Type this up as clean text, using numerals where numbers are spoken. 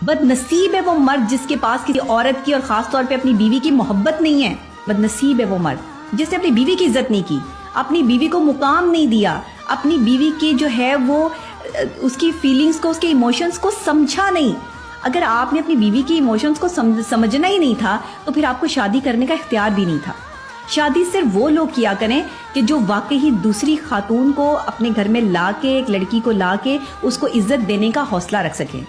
बदनसीब है वो मर्द जिसके पास किसी औरत की और खास तौर पे अपनी बीवी की मोहब्बत नहीं है। बदनसीब है वो मर्द जिसने अपनी बीवी की इज्जत नहीं की, अपनी बीवी को मुकाम नहीं दिया, अपनी बीवी की जो है वो उसकी फीलिंग्स को, उसके इमोशंस को समझा नहीं। अगर आपने अपनी बीवी की इमोशंस को समझना ही नहीं था तो फिर आपको शादी करने का इख्तियार भी नहीं था। शादी सिर्फ वो लोग किया करें कि जो वाकई ही दूसरी खातून को अपने घर में ला के, एक लड़की को ला के उसको इज्जत देने का हौसला रख सकें।